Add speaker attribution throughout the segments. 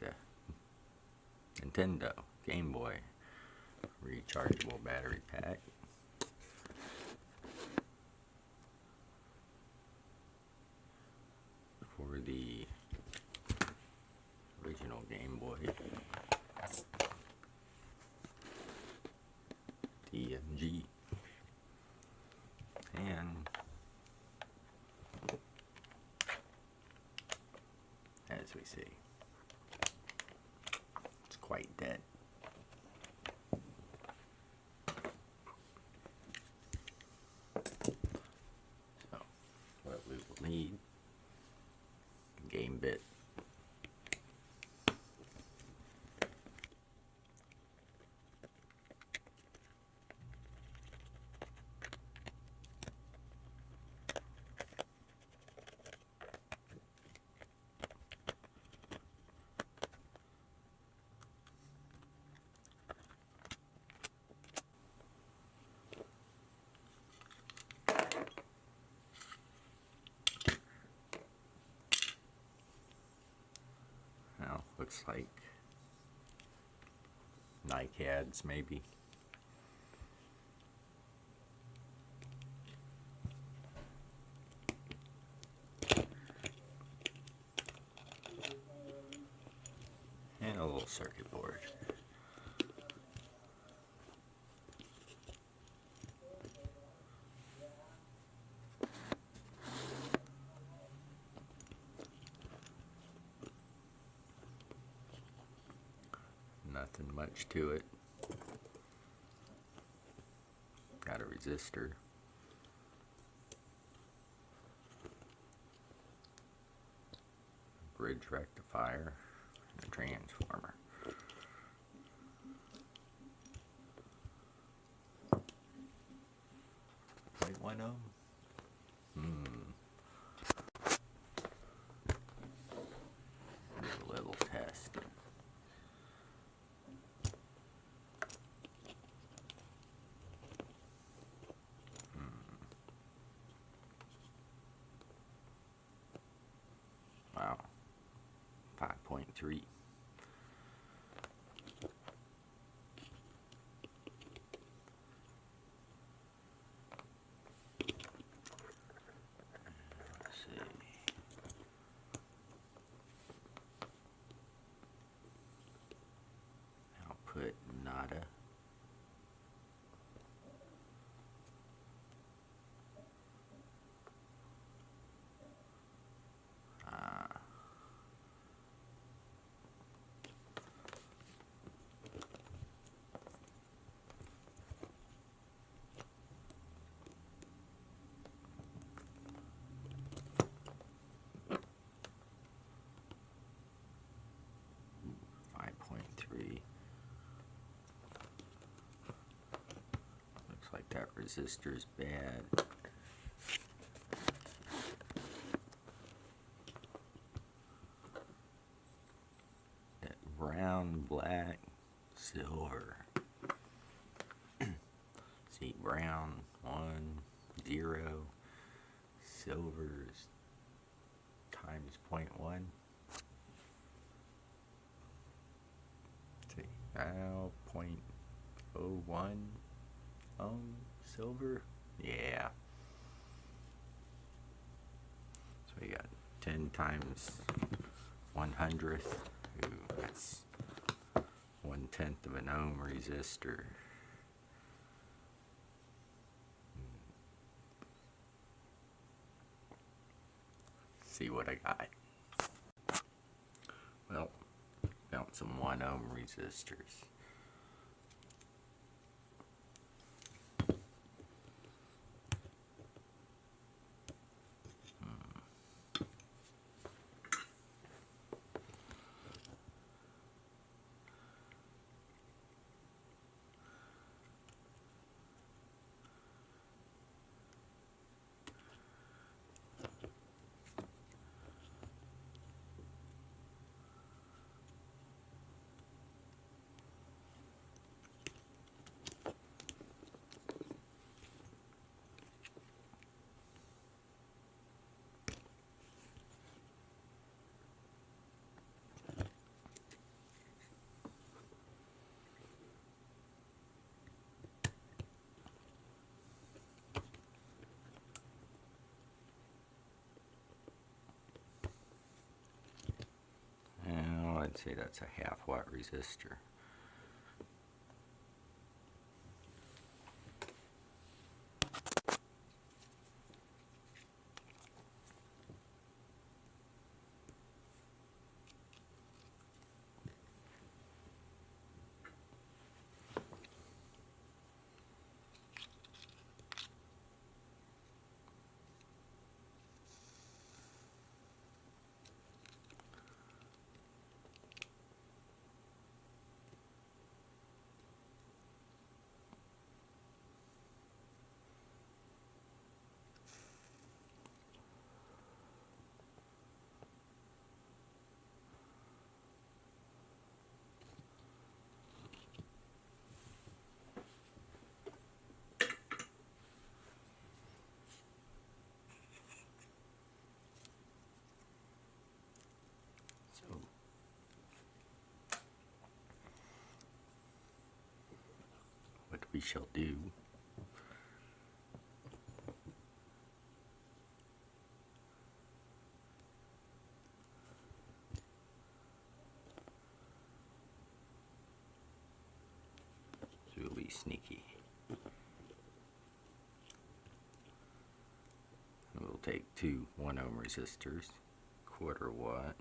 Speaker 1: the Nintendo Game Boy rechargeable battery pack. For the original Game Boy, DMG, and as we see, it's quite dead. So, what we will need: game bit, now looks like NiCads maybe. And a little circuit board. Nothing much to it. Got a resistor. Bridge rectifier. And a transformer. Wait, 1 ohm? Do a little test. Wow. 5.3. Let's see. Output nada. Ah. 5.3. Looks like that resistor's bad. That brown, black, silver. See, brown 1, 0, silver's times 0.1. See, now 0.01 ohm silver. Yeah. So we got 10 times 1/100th. Ooh, that's 1/10 of an ohm resistor. See what I got. Well, found some 1 ohm resistors. I'd say that's a half watt resistor. So what we shall do is we'll be sneaky. We'll take two 1 ohm resistors, 1/4 watt.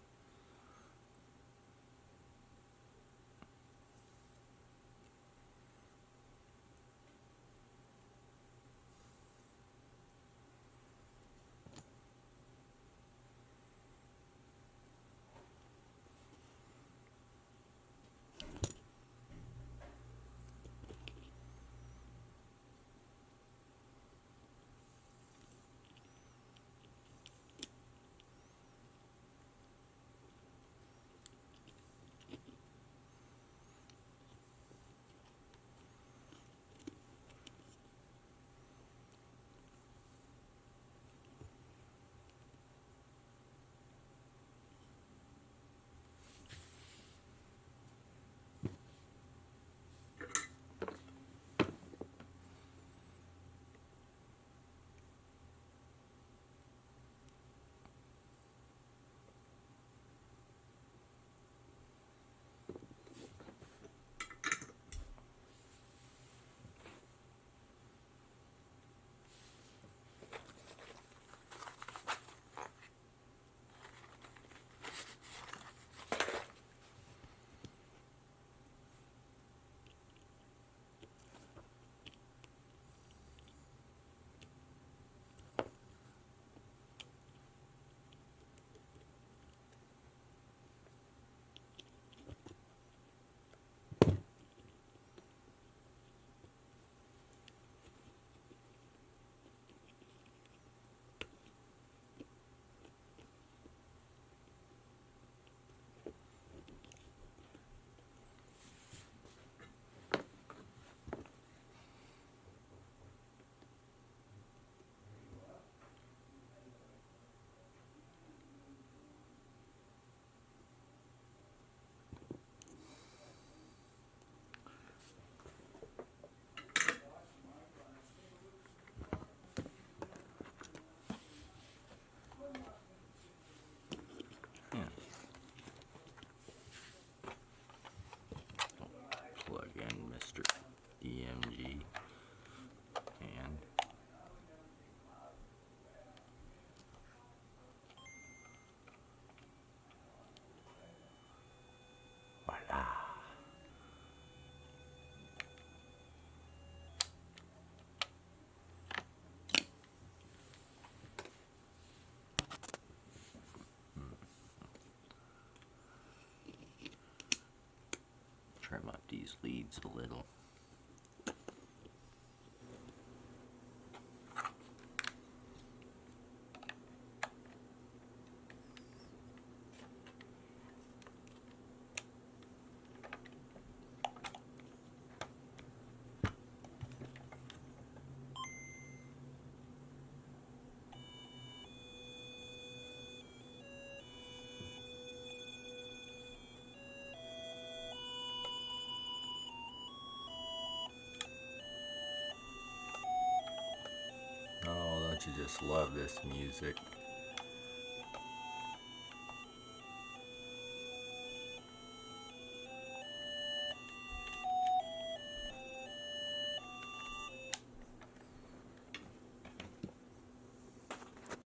Speaker 1: Plug in Mr. EMG and voila. Trim up these leads a little. Oh, don't you just love this music?